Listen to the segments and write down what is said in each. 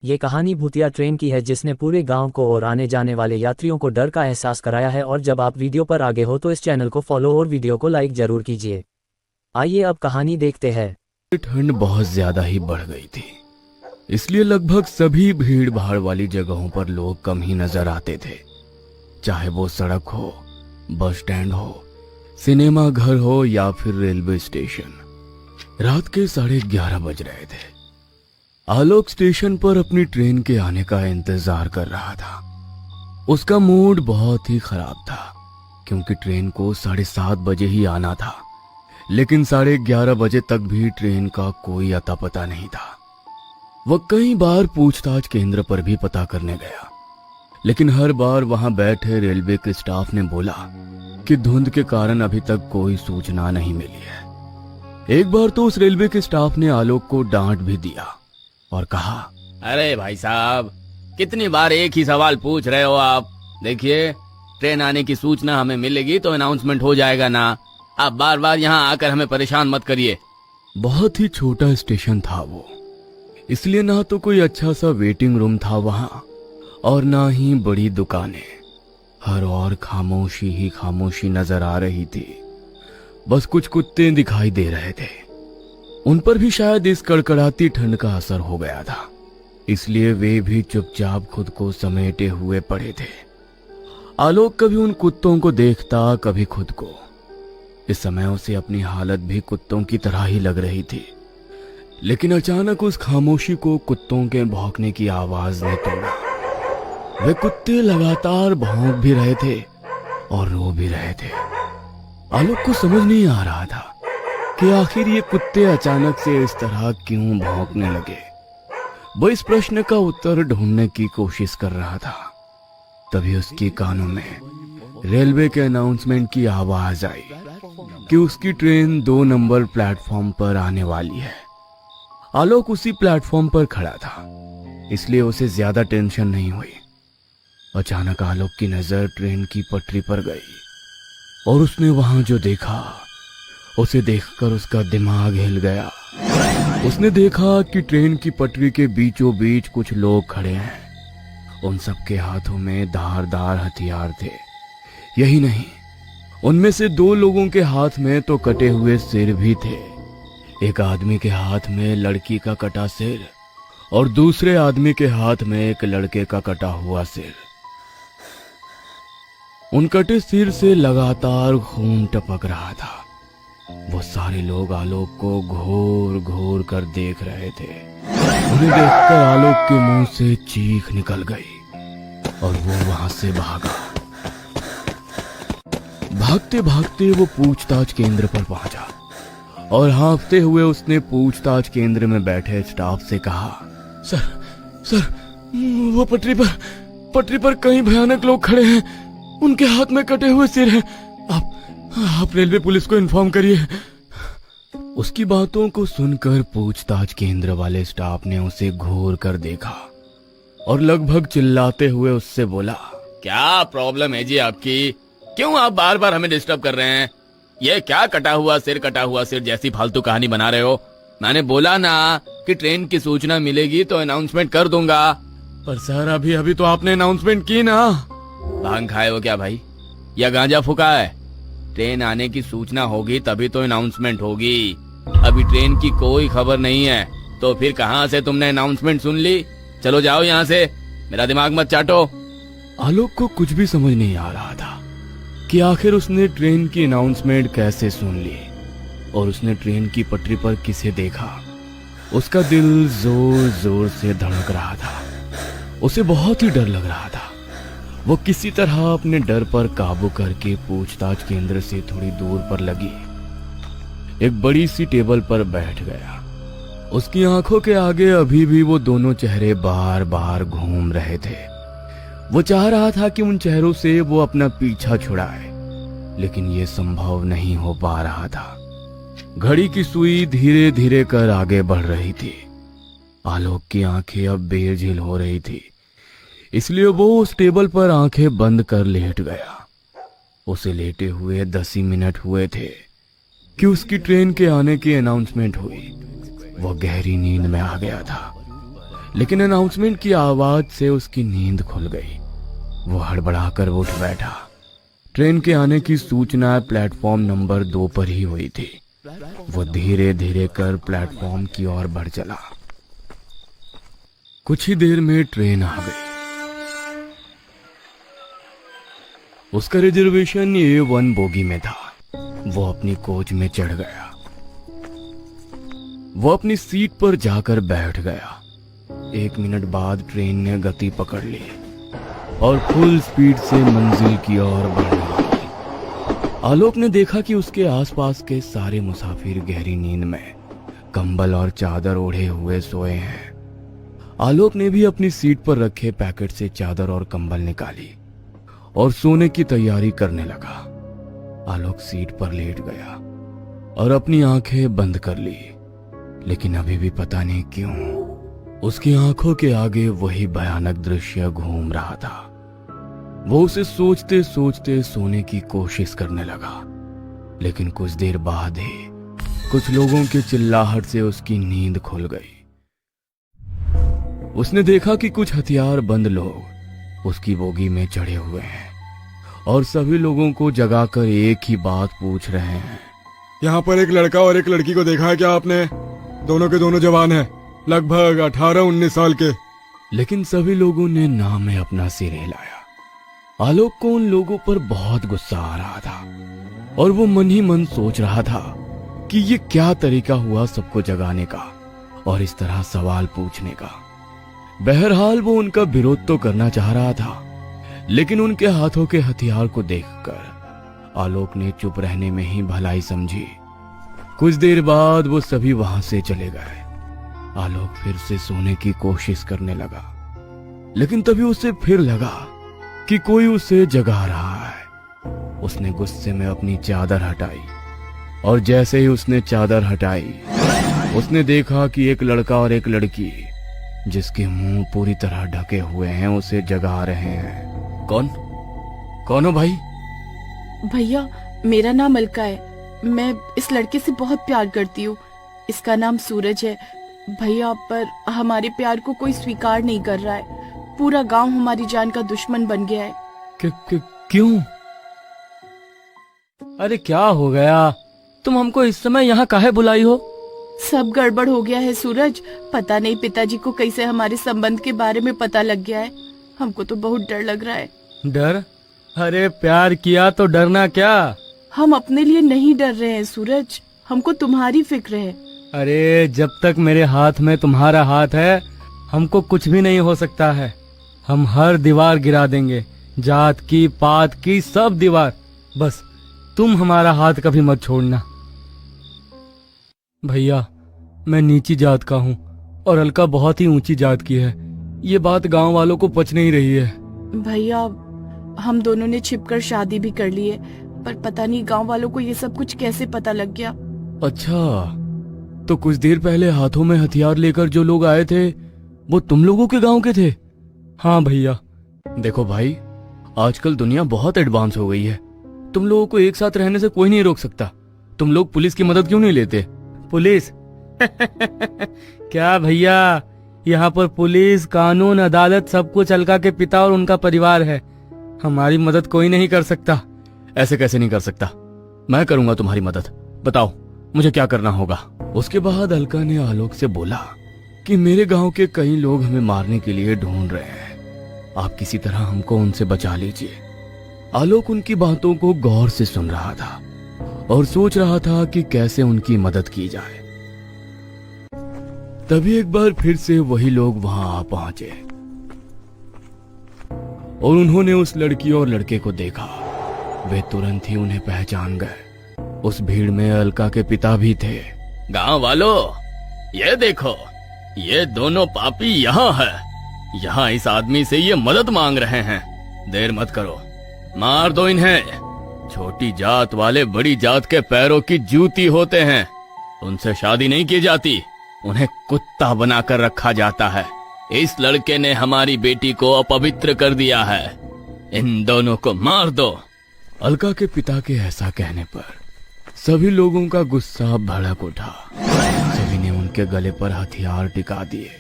ये कहानी भूतिया ट्रेन की है जिसने पूरे गांव को और आने जाने वाले यात्रियों को डर का एहसास कराया है। और जब आप वीडियो पर आगे हो तो इस चैनल को फॉलो और वीडियो को लाइक जरूर कीजिए। आइए अब कहानी देखते हैं। ठंड बहुत ज्यादा ही बढ़ गई थी, इसलिए लगभग सभी भीड़ भाड़ वाली जगहों पर लोग कम ही नजर आते थे। चाहे वो सड़क हो, बस स्टैंड हो, सिनेमा घर हो या फिर रेलवे स्टेशन। रात के 11:30 बज रहे थे। आलोक स्टेशन पर अपनी ट्रेन के आने का इंतजार कर रहा था। उसका मूड बहुत ही खराब था क्योंकि ट्रेन को 7:30 बजे ही आना था, लेकिन 11:30 बजे तक भी ट्रेन का कोई अता पता नहीं था। वह कई बार पूछताछ केंद्र पर भी पता करने गया, लेकिन हर बार वहां बैठे रेलवे के स्टाफ ने बोला कि धुंध के कारण अभी तक कोई सूचना नहीं मिली है। एक बार तो उस रेलवे के स्टाफ ने आलोक को डांट भी दिया और कहा, अरे भाई साहब, कितनी बार एक ही सवाल पूछ रहे हो आप? देखिए, ट्रेन आने की सूचना हमें मिलेगी तो अनाउंसमेंट हो जाएगा ना। आप बार बार यहाँ आकर हमें परेशान मत करिए। बहुत ही छोटा स्टेशन था वो, इसलिए ना तो कोई अच्छा सा वेटिंग रूम था वहां और ना ही बड़ी दुकानें। हर और खामोशी ही खामोशी नजर आ रही थी। बस कुछ कुत्ते दिखाई दे रहे थे। उन पर भी शायद इस कड़कड़ाती ठंड का असर हो गया था, इसलिए वे भी चुपचाप खुद को समेटे हुए पड़े थे। आलोक कभी उन कुत्तों को देखता, कभी खुद को। इस समय उसे अपनी हालत भी कुत्तों की तरह ही लग रही थी, लेकिन अचानक उस खामोशी को कुत्तों के भौंकने की आवाज ने तोड़ा। वे कुत्ते लगातार भौंक भी रहे थे और रो भी रहे थे। आलोक को समझ नहीं आ रहा था कि आखिर ये कुत्ते अचानक से इस तरह क्यों भौंकने लगे। वो इस प्रश्न का उत्तर ढूंढने की कोशिश कर रहा था। तभी उसके कानों में रेलवे के अनाउंसमेंट की आवाज आई कि उसकी ट्रेन 2 नंबर प्लेटफॉर्म पर आने वाली है। आलोक उसी प्लेटफॉर्म पर खड़ा था, इसलिए उसे ज्यादा टेंशन नहीं हुई। अचानक आलोक की नजर ट्रेन की पटरी पर गई और उसने वहां जो देखा, उसे देखकर उसका दिमाग हिल गया। उसने देखा कि ट्रेन की पटरी के बीचों बीच कुछ लोग खड़े हैं। उन सबके हाथों में धारदार हथियार थे। यही नहीं, उनमें से 2 लोगों के हाथ में तो कटे हुए सिर भी थे। एक आदमी के हाथ में लड़की का कटा सिर और दूसरे आदमी के हाथ में एक लड़के का कटा हुआ सिर। उन कटे सिर से लगातार खून टपक रहा था। वो सारे लोग आलोक को घोर घोर कर देख रहे थे। उन्हें देखकर आलोक के मुंह से चीख निकल गई और वो वहां से भागा। भागते भागते वो पूछताछ केंद्र पर पहुंचा और हाँफते हुए उसने पूछताछ केंद्र में बैठे स्टाफ से कहा, सर, वो पटरी पर कई भयानक लोग खड़े हैं। उनके हाथ में कटे हुए सिर हैं। आप रेलवे पुलिस को इन्फॉर्म करिए। उसकी बातों को सुनकर पूछताछ केंद्र वाले स्टाफ ने उसे घूर कर देखा और लगभग चिल्लाते हुए उससे बोला, क्या प्रॉब्लम है जी आपकी? क्यों आप बार बार हमें डिस्टर्ब कर रहे हैं? ये क्या कटा हुआ सिर जैसी फालतू कहानी बना रहे हो? मैंने बोला ना कि ट्रेन की सूचना मिलेगी तो अनाउंसमेंट कर दूंगा। पर सर, अभी तो आपने अनाउंसमेंट की ना। भांग खाए हो क्या भाई, या गांजा फूका है? ट्रेन आने की सूचना होगी तभी तो अनाउंसमेंट होगी। अभी ट्रेन की कोई खबर नहीं है तो फिर कहां से तुमने अनाउंसमेंट सुन ली? चलो जाओ यहाँ से, मेरा दिमाग मत चाटो। आलोक को कुछ भी समझ नहीं आ रहा था कि आखिर उसने ट्रेन की अनाउंसमेंट कैसे सुन ली और उसने ट्रेन की पटरी पर किसे देखा। उसका दिल जोर जोर से धड़क रहा था। उसे बहुत ही डर लग रहा था। वो किसी तरह अपने डर पर काबू करके पूछताछ केंद्र से थोड़ी दूर पर लगी एक बड़ी सी टेबल पर बैठ गया। उसकी आंखों के आगे अभी भी वो दोनों चेहरे बार बार घूम रहे थे। वो चाह रहा था कि उन चेहरों से वो अपना पीछा छुड़ाए, लेकिन ये संभव नहीं हो पा रहा था। घड़ी की सुई धीरे धीरे कर आगे बढ़ रही थी। आलोक की आंखें अब बेझिल हो रही थी, इसलिए वो उस टेबल पर आंखें बंद कर लेट गया। उसे लेटे हुए 10 ही मिनट हुए थे कि उसकी ट्रेन के आने की अनाउंसमेंट हुई। वो गहरी नींद में आ गया था, लेकिन अनाउंसमेंट की आवाज से उसकी नींद खुल गई। वो हड़बड़ाकर उठ बैठा। ट्रेन के आने की सूचना प्लेटफॉर्म नंबर 2 पर ही हुई थी। वो धीरे धीरे कर प्लेटफॉर्म की ओर बढ़ चला। कुछ ही देर में ट्रेन आ गई। उसका रिजर्वेशन A1 बोगी में था। वो अपनी कोच में चढ़ गया। वो अपनी सीट पर जाकर बैठ गया। 1 मिनट बाद ट्रेन ने गति पकड़ ली और फुल स्पीड से मंजिल की ओर बढ़ने लगी। आलोक ने देखा कि उसके आसपास के सारे मुसाफिर गहरी नींद में कंबल और चादर ओढ़े हुए सोए हैं। आलोक ने भी अपनी सीट पर रखे पैकेट से चादर और कंबल निकाली और सोने की तैयारी करने लगा। आलोक सीट पर लेट गया और अपनी आंखें बंद कर ली, लेकिन अभी भी पता नहीं क्यों उसकी आंखों के आगे वही भयानक दृश्य घूम रहा था। वो उसे सोचते सोचते सोने की कोशिश करने लगा, लेकिन कुछ देर बाद ही कुछ लोगों की चिल्लाहट से उसकी नींद खुल गई। उसने देखा कि कुछ हथियारबंद लोग उसकी बोगी में चढ़े हुए हैं और सभी लोगों को जगाकर एक ही बात पूछ रहे हैं। यहाँ पर एक लड़का और एक लड़की को देखा है क्या आपने? दोनों के दोनों जवान हैं, लगभग 18-19 साल के। लेकिन सभी लोगों ने ना में अपना सिर हिलाया। आलोक को उन लोगों पर बहुत गुस्सा आ रहा था और वो मन ही मन सोच रहा था कि ये क्या तरीका हुआ सबको जगाने का और इस तरह सवाल पूछने का। बहरहाल वो उनका विरोध तो करना चाह रहा था, लेकिन उनके हाथों के हथियार को देखकर आलोक ने चुप रहने में ही भलाई समझी। कुछ देर बाद वो सभी वहां से चले गए। आलोक फिर से सोने की कोशिश करने लगा, लेकिन तभी उसे फिर लगा कि कोई उसे जगा रहा है। उसने गुस्से में अपनी चादर हटाई और जैसे ही उसने चादर हटाई, उसने देखा कि एक लड़का और एक लड़की जिसके मुंह पूरी तरह ढके हुए हैं उसे जगा रहे हैं। कौन हो भाई? भैया, मेरा नाम अलका है। मैं इस लड़के से बहुत प्यार करती हूँ। इसका नाम सूरज है। भैया, पर हमारे प्यार को कोई स्वीकार नहीं कर रहा है। पूरा गांव हमारी जान का दुश्मन बन गया है। क्यों? अरे क्या हो गया? तुम हमको इस समय यहाँ काहे बुलाई हो? सब गड़बड़ हो गया है सूरज। पता नहीं पिताजी को कैसे हमारे संबंध के बारे में पता लग गया है। हमको तो बहुत डर लग रहा है। डर? अरे प्यार किया तो डरना क्या? हम अपने लिए नहीं डर रहे हैं सूरज, हमको तुम्हारी फिक्र है। अरे जब तक मेरे हाथ में तुम्हारा हाथ है, हमको कुछ भी नहीं हो सकता है। हम हर दीवार गिरा देंगे, जात की, पात की, सब दीवार। बस तुम हमारा हाथ कभी मत छोड़ना। भैया, मैं नीची जात का हूँ और अलका बहुत ही ऊंची जात की है। ये बात गांव वालों को पच नहीं रही है। भैया, हम दोनों ने छिपकर शादी भी कर ली है, पर पता नहीं गांव वालों को ये सब कुछ कैसे पता लग गया। अच्छा, तो कुछ देर पहले हाथों में हथियार लेकर जो लोग आए थे वो तुम लोगों के गांव के थे? हाँ भैया। देखो भाई, आजकल दुनिया बहुत एडवांस हो गई है। तुम लोगों को एक साथ रहने से कोई नहीं रोक सकता। तुम लोग पुलिस की मदद क्यों नहीं लेते? पुलिस? क्या भैया, यहाँ पर पुलिस, कानून, अदालत सब कुछ अलका के पिता और उनका परिवार है। हमारी मदद कोई नहीं कर सकता। ऐसे कैसे नहीं कर सकता? मैं करूंगा तुम्हारी मदद। बताओ मुझे क्या करना होगा। उसके बाद अलका ने आलोक से बोला कि मेरे गांव के कई लोग हमें मारने के लिए ढूंढ रहे हैं, आप किसी तरह हमको उनसे बचा लीजिए। आलोक उनकी बातों को गौर से सुन रहा था और सोच रहा था कि कैसे उनकी मदद की जाए। तभी एक बार फिर से वही लोग वहां आ पहुंचे और उन्होंने उस लड़की और लड़के को देखा। वे तुरंत ही उन्हें पहचान गए। उस भीड़ में अलका के पिता भी थे। गांव वालों, ये देखो, ये दोनों पापी यहाँ है। यहाँ इस आदमी से ये मदद मांग रहे हैं। देर मत करो, मार दो इन्हें। छोटी जात वाले बड़ी जात के पैरों की जूती होते हैं। उनसे शादी नहीं की जाती, उन्हें कुत्ता बनाकर रखा जाता है। इस लड़के ने हमारी बेटी को अपवित्र कर दिया है। इन दोनों को मार दो। अलका के पिता के ऐसा कहने पर सभी लोगों का गुस्सा भड़क उठा। सभी ने उनके गले पर हथियार टिका दिए।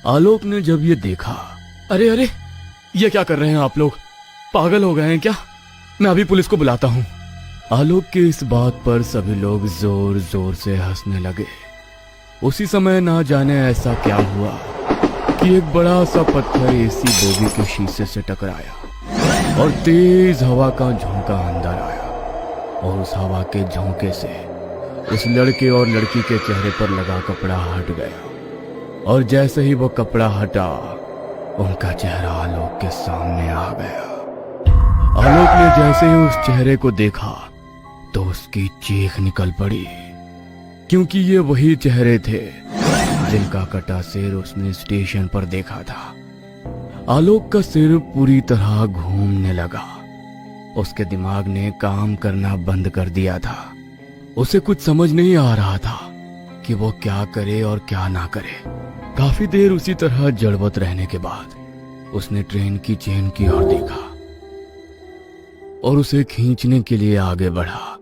आलोक ने जब ये देखा, अरे अरे, ये क्या कर रहे हैं आप लोग? पागल हो गए हैं क्या? मैं अभी पुलिस को बुलाता हूँ। आलोक की इस बात पर सभी लोग जोर जोर से हंसने लगे। उसी समय ना जाने ऐसा क्या हुआ कि एक बड़ा सा पत्थर एसी बोगी के शीशे से टकराया और तेज हवा का झोंका अंदर आया और उस हवा के झोंके से उस लड़के और लड़की के चेहरे पर लगा कपड़ा हट गया और जैसे ही वो कपड़ा हटा उनका चेहरा आलोक के सामने आ गया। आलोक ने जैसे ही उस चेहरे को देखा तो उसकी चीख निकल पड़ी, क्योंकि ये वही चेहरे थे जिनका कटा सिर उसने स्टेशन पर देखा था। आलोक का सिर पूरी तरह घूमने लगा। उसके दिमाग ने काम करना बंद कर दिया था। उसे कुछ समझ नहीं आ रहा था कि वो क्या करे और क्या ना करे। काफी देर उसी तरह जड़वत रहने के बाद उसने ट्रेन की चेन की ओर देखा और उसे खींचने के लिए आगे बढ़ा,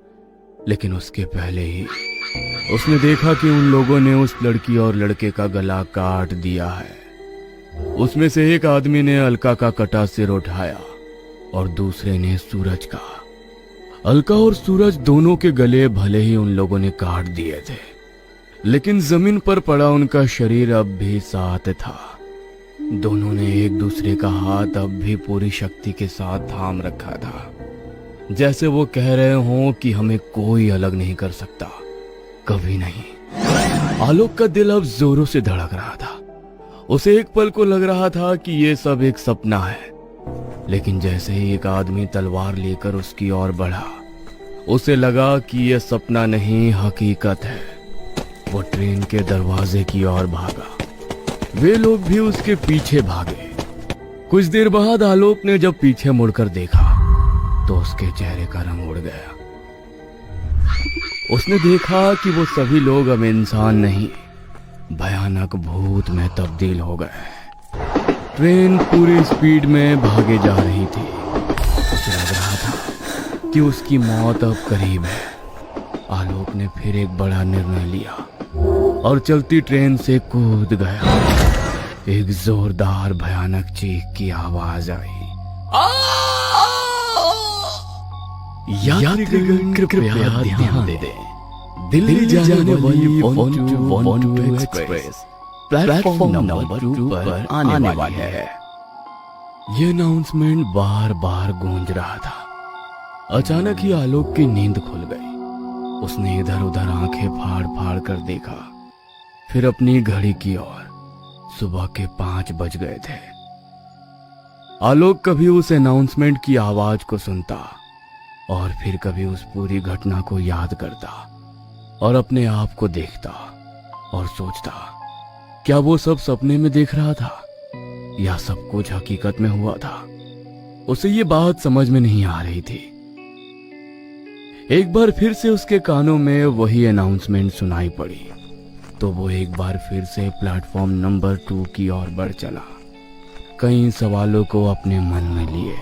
लेकिन उसके पहले ही उसने देखा कि उन लोगों ने उस लड़की और लड़के का गला काट दिया है। उसमें से एक आदमी ने अलका का कटा सिर उठाया और दूसरे ने सूरज का। अलका और सूरज दोनों के गले भले ही उन लोगों ने काट दिए थे, लेकिन जमीन पर पड़ा उनका शरीर अब भी साथ था। दोनों ने एक दूसरे का हाथ अब भी पूरी शक्ति के साथ थाम रखा था, जैसे वो कह रहे हों कि हमें कोई अलग नहीं कर सकता, कभी नहीं। आलोक का दिल अब जोरों से धड़क रहा था। उसे एक पल को लग रहा था कि ये सब एक सपना है, लेकिन जैसे ही एक आदमी तलवार लेकर उसकी ओर बढ़ा, उसे लगा कि यह सपना नहीं, हकीकत है। वो ट्रेन के दरवाजे की ओर भागा। वे लोग भी उसके पीछे भागे। कुछ देर बाद आलोक ने जब पीछे मुड़कर देखा तो उसके चेहरे का रंग उड़ गया। उसने देखा कि वो सभी लोग अब इंसान नहीं, भयानक भूत में तब्दील हो गए। ट्रेन पूरी स्पीड में भागे जा रही थी। उसे लग रहा था कि उसकी मौत अब करीब है। आलोक ने फिर एक बड़ा निर्णय लिया और चलती ट्रेन से कूद गया। एक जोरदार भयानक चीख की आवाज आई। यात्रीगण कृपया ध्यान दें। दिल्ली जाने वाली 121 एक्सप्रेस प्लेटफॉर्म नंबर 2 पर आने वाली है। यह अनाउंसमेंट बार बार गूंज रहा था। अचानक ही आलोक की नींद खुल गई। उसने इधर उधर आंखें फाड़ फाड़ कर देखा, फिर अपनी घड़ी की ओर। सुबह के 5 बज गए थे। आलोक कभी उस अनाउंसमेंट की आवाज को सुनता और फिर कभी उस पूरी घटना को याद करता और अपने आप को देखता और सोचता, क्या वो सब सपने में देख रहा था या सब कुछ हकीकत में हुआ था। उसे ये बात समझ में नहीं आ रही थी। एक बार फिर से उसके कानों में वही अनाउंसमेंट सुनाई पड़ी, तो वो एक बार फिर से प्लेटफॉर्म नंबर 2 की ओर बढ़ चला, कई सवालों को अपने मन में लिए।